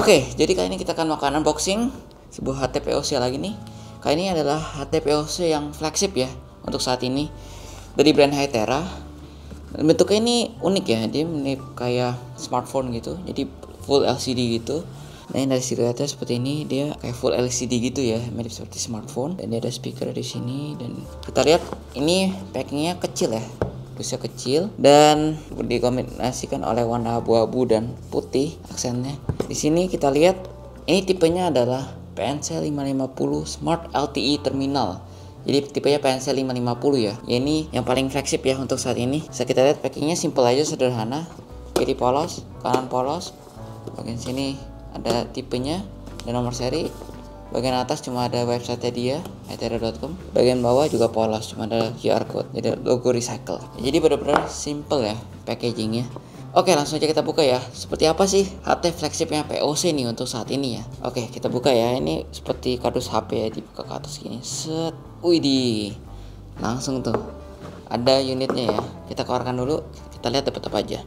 Oke, jadi kali ini kita akan melakukan unboxing sebuah HT POC lagi nih. Kali ini adalah HT POC yang flagship ya untuk saat ini dari brand Hytera. Bentuknya ini unik ya, dia mirip kayak smartphone gitu, jadi full LCD gitu. Nah, ini dari siluetnya seperti ini, dia kayak full LCD gitu ya, mirip seperti smartphone. Dan dia ada speaker di sini, dan kita lihat ini packingnya kecil ya, bisa kecil dan dikombinasikan oleh warna abu-abu dan putih aksennya. Di sini kita lihat ini tipenya adalah PNC 550 Smart LTE Terminal. Jadi tipenya PNC 550 ya. Ini yang paling flagship ya untuk saat ini. Bisa kita lihat packingnya simple aja, sederhana. Kiri polos, kanan polos. Bagian sini ada tipenya dan nomor seri. Bagian atas cuma ada website dia, hytera.com. Bagian bawah juga polos, cuma ada QR code, jadi logo recycle. Jadi benar-benar simple ya packagingnya. Oke, langsung aja kita buka ya. Seperti apa sih HT flagshipnya POC nih untuk saat ini ya? Oke, kita buka ya. Ini seperti kardus HP ya, dibuka ke atas gini. Set, widih, langsung tuh ada unitnya ya. Kita keluarkan dulu. Kita lihat dapat apa aja.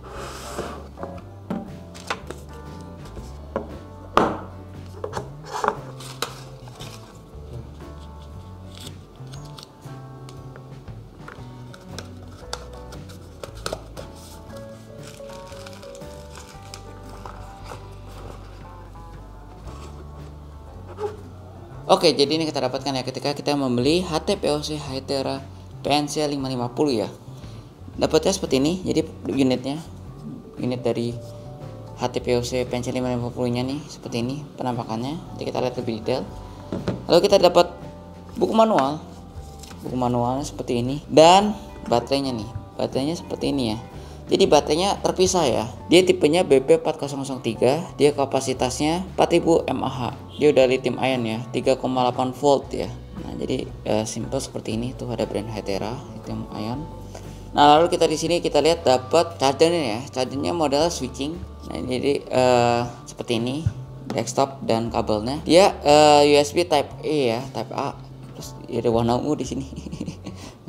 Oke, jadi ini kita dapatkan ya ketika kita membeli HT POC Hytera PNC 550 ya. Dapatnya seperti ini. Jadi unit dari HT POC PNC 550 nya nih seperti ini penampakannya. Nanti kita lihat lebih detail. Lalu kita dapat buku manual. Buku manualnya seperti ini, dan baterainya nih. Baterainya seperti ini ya. Jadi baterainya terpisah ya. Dia tipenya BP4003, dia kapasitasnya 4000 mAh. Dia udah lithium ion ya, 3,8 volt ya. Nah, jadi simple seperti ini. Tuh ada brand Hytera lithium ion. Nah, lalu kita di sini kita lihat dapat chargernya ya. Chargernya model switching. Nah, jadi seperti ini desktop dan kabelnya. Dia USB Type E ya, Type A. Terus ada warna ungu di sini.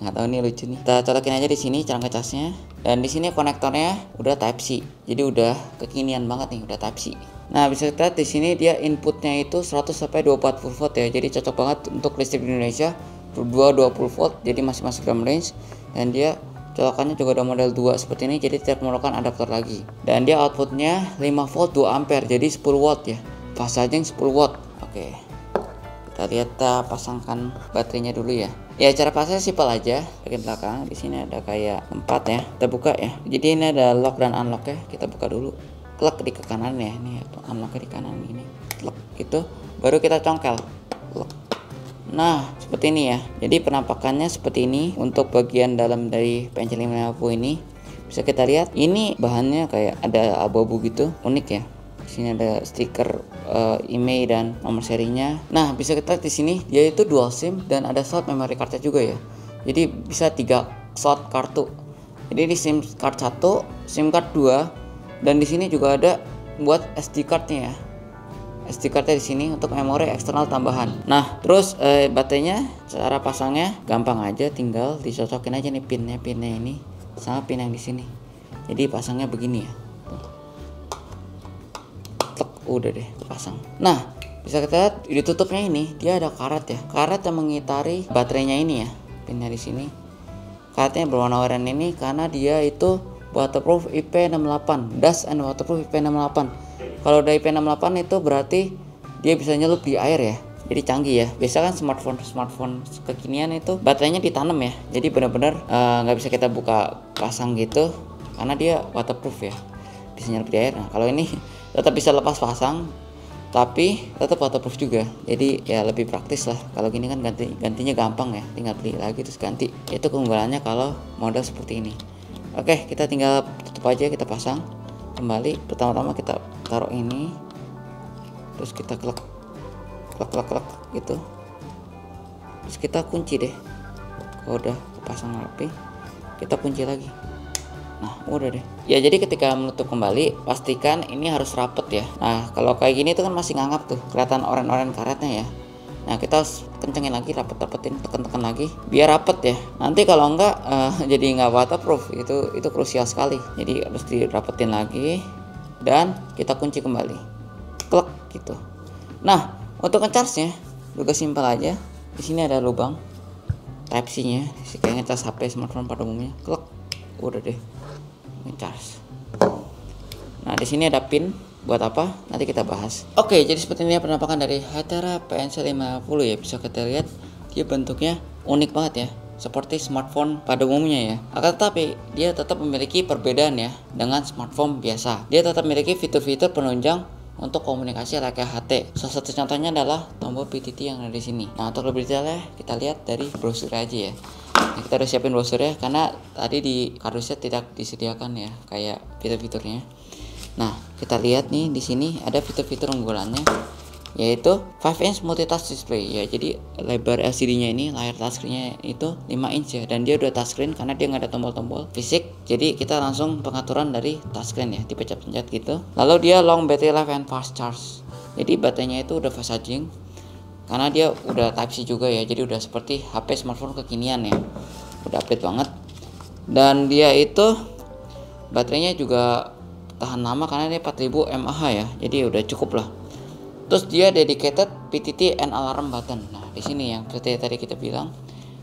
Nggak tahu nih, lucu nih. Kita colokin aja di sini carangka casnya. Dan di sini konektornya udah Type C. Jadi udah kekinian banget nih, udah Type C. Nah, bisa kita lihat di sini dia inputnya itu 100 sampai 240 volt ya. Jadi cocok banget untuk listrik di Indonesia. 220 volt, jadi masih masuk dalam range. Dan dia colokannya juga ada model 2 seperti ini, jadi tidak memerlukan adaptor lagi. Dan dia outputnya 5 volt 2 ampere, jadi 10 watt ya. Fast charging 10 watt. Oke. Kita lihat, kita pasangkan baterainya dulu ya. Ya, cara pasangnya simpel aja. Bagian belakang di sini ada kayak 4 ya. Kita buka ya. Jadi ini ada lock dan unlock ya. Kita buka dulu. Klik di ke kanan ya. Ini unlocknya di kanan ini. Klik gitu. Baru kita congkel. Klik. Nah, seperti ini ya. Jadi penampakannya seperti ini untuk bagian dalam dari PNC 550 ini. Bisa kita lihat, ini bahannya kayak ada abu-abu gitu, unik ya. Di sini ada stiker IMEI dan nomor serinya. Nah, bisa kita lihat di sini dia itu dual SIM dan ada slot memory cardnya juga ya. Jadi bisa 3 slot kartu. Jadi di SIM card 1, SIM card 2, dan di sini juga ada buat SD cardnya ya. SD cardnya di sini untuk memori eksternal tambahan. Nah, terus baterainya, cara pasangnya gampang aja, tinggal dicocokin aja nih pinnya ini sama pin yang di sini. Jadi pasangnya begini ya. Udah deh pasang. Nah, bisa kita lihat ditutupnya ini dia ada karet ya, karet yang mengitari baterainya ini ya, pinnya di sini. Karetnya berwarna oranye ini karena dia itu waterproof IP68, dust and waterproof IP68. Kalau udah IP68 itu berarti dia bisa nyelup di air ya, jadi canggih ya. Biasa kan smartphone kekinian itu baterainya ditanam ya, jadi benar-benar nggak bisa kita buka pasang gitu karena dia waterproof ya, bisa nyelup di air. Nah, kalau ini tetap bisa lepas pasang tapi tetap waterproof juga, jadi ya lebih praktis lah. Kalau gini kan gantinya gampang ya, tinggal beli lagi terus ganti. Itu keunggulannya kalau model seperti ini. Oke, kita tinggal tutup aja, kita pasang kembali. Pertama-tama kita taruh ini, terus kita klek gitu, terus kita kunci deh. Kalau udah pasang rapi, kita kunci lagi. Nah, udah deh ya. Jadi ketika menutup kembali, pastikan ini harus rapet ya. Nah, kalau kayak gini tuh kan masih ngangap tuh, kelihatan oren-oren karetnya ya. Nah, kita harus kencengin lagi, rapet-rapetin, tekan-tekan lagi biar rapet ya. Nanti kalau enggak jadi nggak waterproof, itu krusial sekali. Jadi harus dirapetin lagi dan kita kunci kembali. Klek gitu. Nah, untuk ngecasnya juga simpel aja. Di sini ada lubang Type C-nya, kayak ngecas HP smartphone pada umumnya. Klek, udah deh ngecas. Nah, di sini ada pin buat apa? Nanti kita bahas. Oke, jadi seperti ini penampakan dari Hytera PNC50 ya. Bisa kita lihat dia bentuknya unik banget ya, seperti smartphone pada umumnya ya. Akan tetapi dia tetap memiliki perbedaan ya dengan smartphone biasa. Dia tetap memiliki fitur-fitur penunjang untuk komunikasi layaknya HT. Salah satu contohnya adalah tombol PTT yang ada di sini. Nah, untuk lebih detailnya kita lihat dari brosur aja ya. Nah, kita udah siapin brosurnya karena tadi di kardusnya tidak disediakan ya kayak fitur-fiturnya. Nah, kita lihat nih di sini ada fitur-fitur unggulannya, yaitu 5-inch multitouch display ya. Jadi lebar LCD-nya ini, layar touchscreen-nya itu 5 inch ya, dan dia udah touchscreen karena dia nggak ada tombol-tombol fisik. Jadi kita langsung pengaturan dari touchscreen ya, dipencet-pencet gitu. Lalu dia long battery life and fast charge. Jadi baterainya itu udah fast charging karena dia udah Type C juga ya. Jadi udah seperti HP smartphone kekinian ya. Udah update banget. Dan dia itu baterainya juga tahan lama karena dia 4000 mAh ya. Jadi udah cukup lah. Terus dia dedicated PTT and alarm button. Nah, di sini yang seperti tadi kita bilang,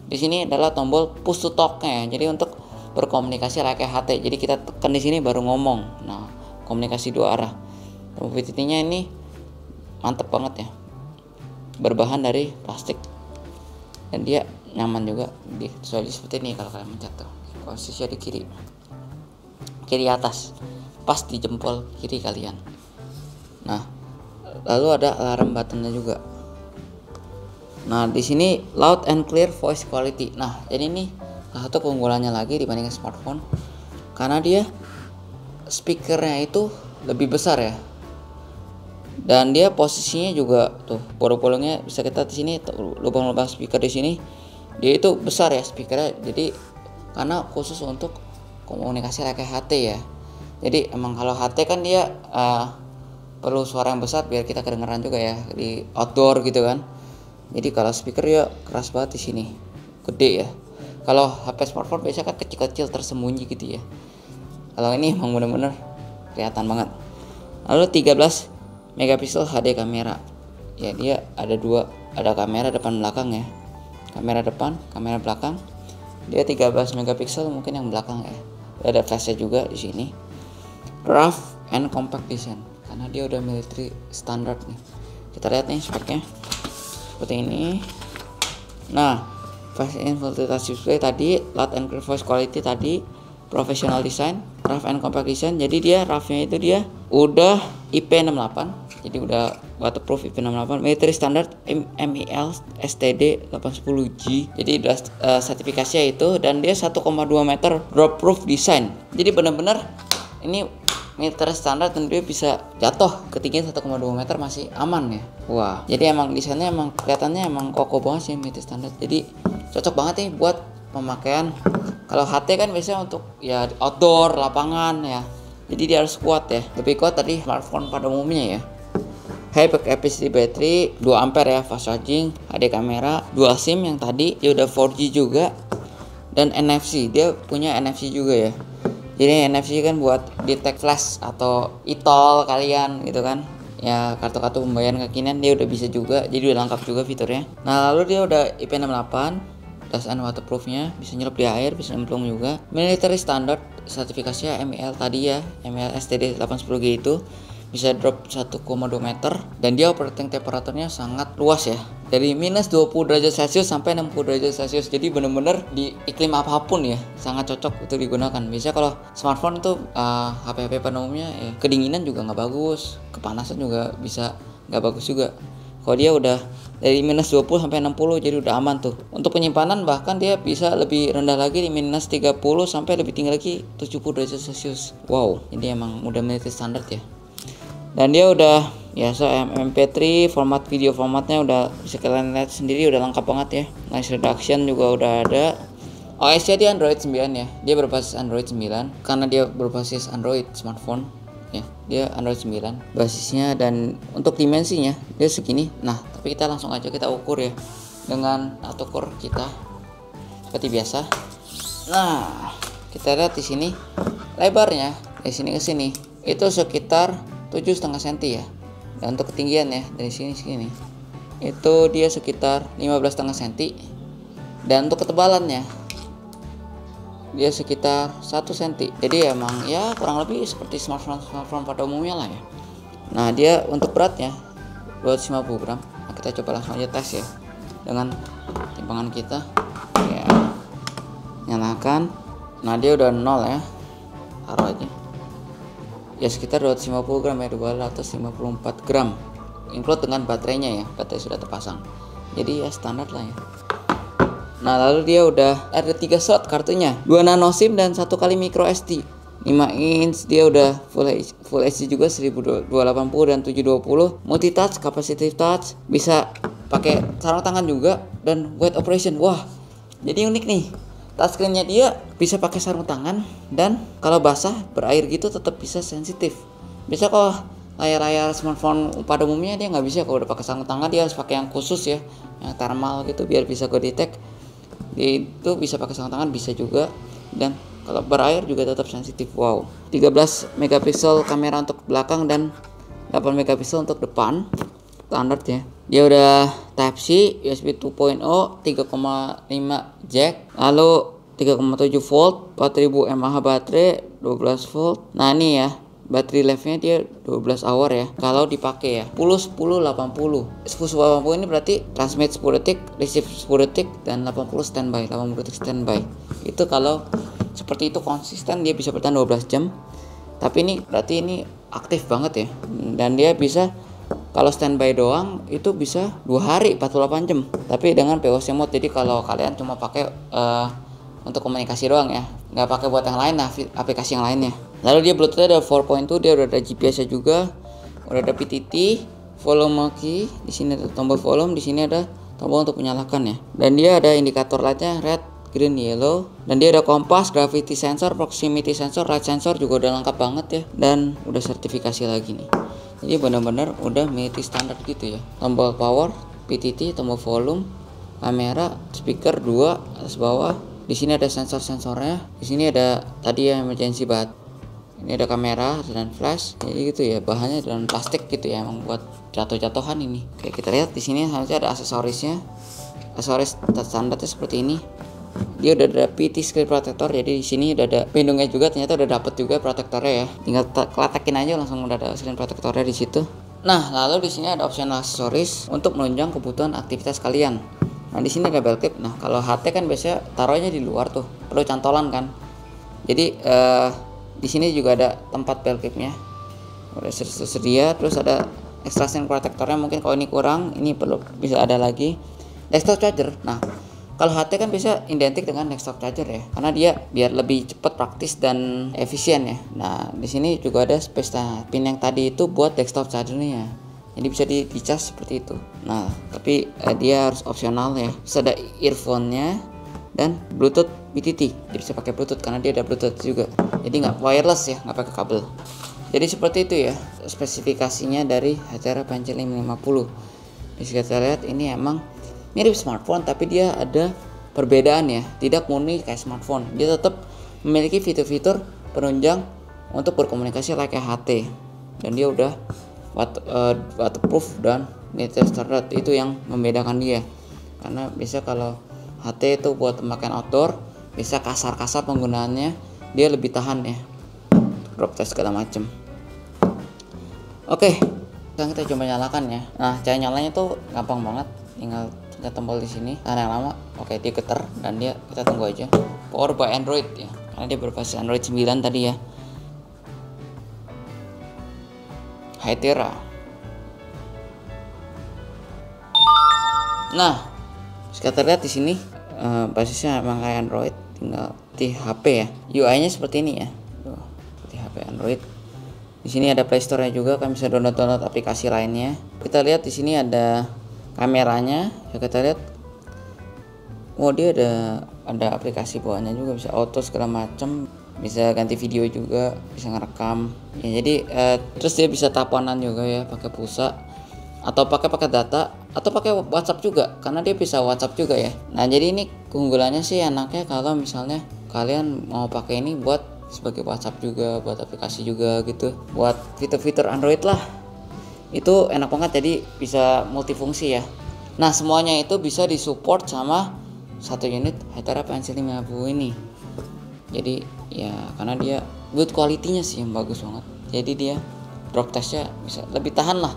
di sini adalah tombol push to talk-nya ya. Jadi untuk berkomunikasi layaknya HT. Jadi kita tekan di sini baru ngomong. Nah, komunikasi dua arah. Tombol PTT-nya ini mantep banget ya. Berbahan dari plastik. Dan dia nyaman juga. Soalnya seperti ini kalau kalian mencet tuh. Posisinya di kiri atas. Pas di jempol kiri kalian. Nah, lalu ada alarm buttonnya juga. Nah, di sini loud and clear voice quality. Nah, jadi ini salah satu keunggulannya lagi dibandingkan smartphone karena dia speakernya itu lebih besar ya. Dan dia posisinya juga tuh bolong-bolongnya bisa kita di sini lubang-lubang speaker di sini. Dia itu besar ya speakernya. Jadi karena khusus untuk komunikasi kayak HT ya. Jadi emang kalau HT kan dia perlu suara yang besar biar kita kedengeran juga ya di outdoor gitu kan. Jadi kalau speaker ya keras banget di sini, gede ya. Kalau HP smartphone biasanya kan kecil-kecil tersembunyi gitu ya. Kalau ini emang bener-bener kelihatan banget. Lalu 13 megapiksel HD kamera. Ya dia ada kamera depan belakang ya. Kamera depan, kamera belakang. Dia 13 megapiksel mungkin yang belakang ya. Ada flashnya juga di sini. Rough and compact design karena dia udah military standard nih. Kita lihat nih speknya seperti ini. Nah, 5-inch multitouch display tadi, loud and clear voice quality tadi, professional design, rough and compact design. Jadi dia roughnya itu dia udah IP68, jadi udah waterproof IP68, military standard MIL STD 810G. Jadi udah sertifikasinya itu, dan dia 1,2 meter drop proof design. Jadi bener-bener ini military standar dan dia bisa jatuh ketinggian 1,2 meter masih aman ya. Wah, jadi emang desainnya emang kelihatannya emang kokoh banget sih military standar. Jadi cocok banget nih buat pemakaian. Kalau HT kan biasanya untuk ya outdoor, lapangan ya. Jadi dia harus kuat ya. Lebih kuat tadi smartphone pada umumnya ya. High capacity battery 2 ampere ya, fast charging, HD kamera, dual SIM yang tadi dia udah 4G juga, dan NFC. Dia punya NFC juga ya. Jadi NFC kan buat detect flash atau e-tol kalian gitu kan. Ya kartu-kartu pembayaran kekinian dia udah bisa juga. Jadi udah lengkap juga fiturnya. Nah, lalu dia udah IP68, dust and waterproofnya, bisa nyelup di air, bisa nyemplung juga. Military standard sertifikasinya MIL tadi ya, MIL STD 810G itu. Bisa drop 1,2 meter, dan dia operating temperaturnya sangat luas ya, dari minus 20 derajat Celcius sampai 60 derajat Celcius. Jadi bener-bener di iklim apapun ya sangat cocok untuk digunakan. Biasanya kalau smartphone itu HP-HP pada umumnya ya, kedinginan juga nggak bagus, kepanasan juga bisa nggak bagus juga. Kalau dia udah dari minus 20 sampai 60, jadi udah aman tuh. Untuk penyimpanan bahkan dia bisa lebih rendah lagi di minus 30 sampai lebih tinggi lagi 70 derajat Celcius. Wow, jadi emang udah military standard ya. Dan dia udah biasa MP3, format video formatnya udah bisa kalian lihat sendiri, udah lengkap banget ya. Noise reduction juga udah ada. OS-nya dia Android 9 ya. Dia berbasis Android 9 karena dia berbasis Android smartphone ya. Dia Android 9 basisnya, dan untuk dimensinya dia segini. Nah, tapi kita langsung aja kita ukur ya dengan alat ukur kita seperti biasa. Nah, kita lihat di sini lebarnya dari sini ke sini itu sekitar 7,5 cm ya. Dan untuk ketinggian ya dari sini segini itu dia sekitar 15,5 cm. Dan untuk ketebalannya dia sekitar 1 cm. Jadi emang ya kurang lebih seperti smartphone pada umumnya lah ya. Nah dia untuk beratnya 250 gram. Nah, kita coba langsung aja tes ya dengan timbangan kita ya. Nyalakan. Nah dia udah 0 ya, taruh aja ya, sekitar 250 gram ya, 254 gram include dengan baterainya ya, baterai sudah terpasang, jadi ya standar lah ya. Nah lalu dia udah ada 3 slot kartunya, 2 nano SIM dan 1 kali micro SD, 5 inch. Dia udah full HD juga 1280 dan 720, multi touch, capacitive touch, bisa pakai sarung tangan juga, dan wet operation. Wah jadi unik nih, touchscreen-nya dia bisa pakai sarung tangan, dan kalau basah berair gitu tetap bisa sensitif. Bisa kalau layar-layar smartphone pada umumnya dia nggak bisa, kalau udah pakai sarung tangan dia harus pakai yang khusus ya, yang thermal gitu biar bisa ke detect. Dia itu bisa pakai sarung tangan bisa juga, dan kalau berair juga tetap sensitif. Wow, 13 megapiksel kamera untuk belakang dan 8 megapiksel untuk depan, standar ya. Dia udah Type C, USB 2.0, 3,5 jack, lalu 3,7 volt, 4000 mAh baterai, 12 volt. Nah ini ya, baterai life-nya dia 12 hour ya kalau dipakai ya. 10 80 ini berarti transmit 10 detik, receive 10 detik, dan 80 standby, 80 detik standby. Itu kalau seperti itu konsisten dia bisa bertahan 12 jam. Tapi ini berarti ini aktif banget ya, dan dia bisa kalau standby doang itu bisa 2 hari 48 jam, tapi dengan POC mode. Jadi kalau kalian cuma pakai untuk komunikasi doang ya, nggak pakai buat yang lain lah, aplikasi yang lainnya. Lalu dia Bluetooth ada 4.2, dia udah ada GPS juga, udah ada PTT, volume key, di sini ada tombol volume, di sini ada tombol untuk menyalakan ya. Dan dia ada indikator lightnya red, green, yellow, dan dia ada kompas, gravity sensor, proximity sensor, light sensor juga udah lengkap banget ya, dan udah sertifikasi lagi nih. Jadi benar-benar udah military standar gitu ya. Tombol power, PTT, tombol volume, kamera, speaker 2 atas bawah. Di sini ada sensor-sensornya. Di sini ada tadi ya emergency button. Ini ada kamera dan flash. Jadi gitu ya, bahannya dan plastik gitu ya, emang buat jatuh-jatuhan ini. Oke, kita lihat di sini harusnya ada aksesorisnya. Aksesoris standarnya seperti ini. Dia udah ada PT screen protector, jadi di sini udah ada pelindungnya juga, ternyata udah dapet juga protektornya ya. Tinggal keletakin aja langsung udah ada screen protectornya di situ. Nah, lalu di sini ada optional aksesoris untuk menunjang kebutuhan aktivitas kalian. Nah, di sini ada belt clip. Nah, kalau HT kan biasanya taruhnya di luar tuh, perlu cantolan kan. Jadi di sini juga ada tempat belt clipnya. Udah tersedia, terus ada extra screen protectornya. Mungkin kalau ini kurang, ini perlu bisa ada lagi. Desktop charger. Nah, kalau HT kan bisa identik dengan desktop charger ya, karena dia biar lebih cepat, praktis, dan efisien ya. Nah, di sini juga ada space pin yang tadi itu buat desktop chargernya. Jadi bisa dicas seperti itu. Nah, tapi dia harus opsional ya. Terus ada earphone-nya dan Bluetooth BTT. Dia bisa pakai Bluetooth karena dia ada Bluetooth juga. Jadi nggak wireless ya, nggak pakai kabel. Jadi seperti itu ya spesifikasinya dari Hytera Pencil 550. Bisa kita lihat ini emang mirip smartphone, tapi dia ada perbedaan ya, tidak murni kayak smartphone. Dia tetap memiliki fitur-fitur penunjang untuk berkomunikasi like HT, dan dia udah waterproof dan military standard. Itu yang membedakan dia, karena biasa kalau HT itu buat pemakaian outdoor bisa kasar-kasar penggunaannya, dia lebih tahan ya, drop test segala macem. Oke, sekarang kita coba nyalakan ya. Nah, cara nyalanya tuh gampang banget, tinggal pencet tombol di sini. Tahan yang lama, oke dia getar, dan dia kita tunggu aja. Power by Android ya, karena dia berbasis Android 9 tadi ya. Hytera. Nah, kita lihat di sini basisnya emang kayak Android, tinggal di HP ya. UI-nya seperti ini ya. Tuh, seperti HP Android. Di sini ada Play Store-nya juga, kalian bisa download aplikasi lainnya. Kita lihat di sini ada kameranya. Ya, kita lihat. Oh, dia ada aplikasi bawaannya juga, bisa auto segala macam. Bisa ganti video juga, bisa ngerekam ya. Jadi terus dia bisa teleponan juga ya, pakai pulsa atau pakai data atau pakai WhatsApp juga, karena dia bisa WhatsApp juga ya. Nah, jadi ini keunggulannya sih enaknya kalau misalnya kalian mau pakai ini buat sebagai WhatsApp juga, buat aplikasi juga gitu, buat fitur-fitur Android lah. Itu enak banget, jadi bisa multifungsi ya. Nah semuanya itu bisa disupport sama satu unit Hytera PNC50 ini. Jadi ya karena dia build quality-nya sih yang bagus banget, jadi dia drop testnya bisa lebih tahan lah.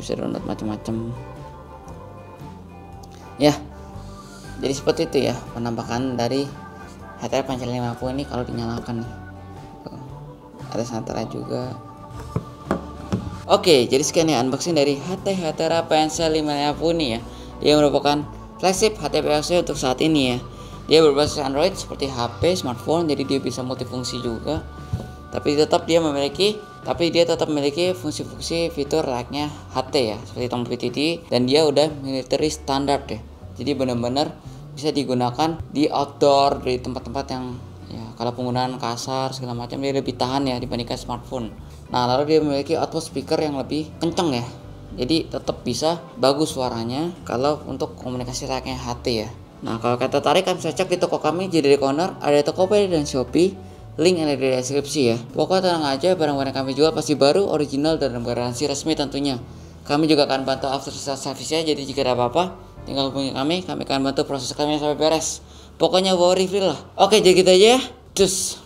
Bisa download macam-macam ya. Jadi seperti itu ya penampakan dari Hytera PNC50 ini kalau dinyalakan nih. Ada santara juga. Oke, jadi sekian ya unboxing dari Hytera PNC50 ini ya. Dia merupakan flagship HTPOC untuk saat ini ya. Dia berbasis Android seperti HP, smartphone, jadi dia bisa multifungsi juga. Tapi dia tetap memiliki fungsi-fungsi fitur layaknya HT ya, seperti tombol PTT, dan dia udah military standard ya. Jadi benar-benar bisa digunakan di outdoor, di tempat-tempat yang ya kalau penggunaan kasar segala macam dia lebih tahan ya dibandingkan smartphone. Nah, lalu dia memiliki output speaker yang lebih kenceng ya. Jadi tetap bisa bagus suaranya kalau untuk komunikasi layaknya HT ya. Nah, kalau kata tertarik kalian bisa cek di toko kami JD Corner, ada Tokopedia dan Shopee. Link ada di deskripsi ya. Pokoknya tenang aja, barang-barang kami jual pasti baru, original, dan garansi resmi tentunya. Kami juga akan bantu after sales service-nya, jadi jika ada apa-apa tinggal hubungi kami akan bantu proses kami sampai beres. Pokoknya worry free lah. Oke, jadi gitu aja ya. Cus.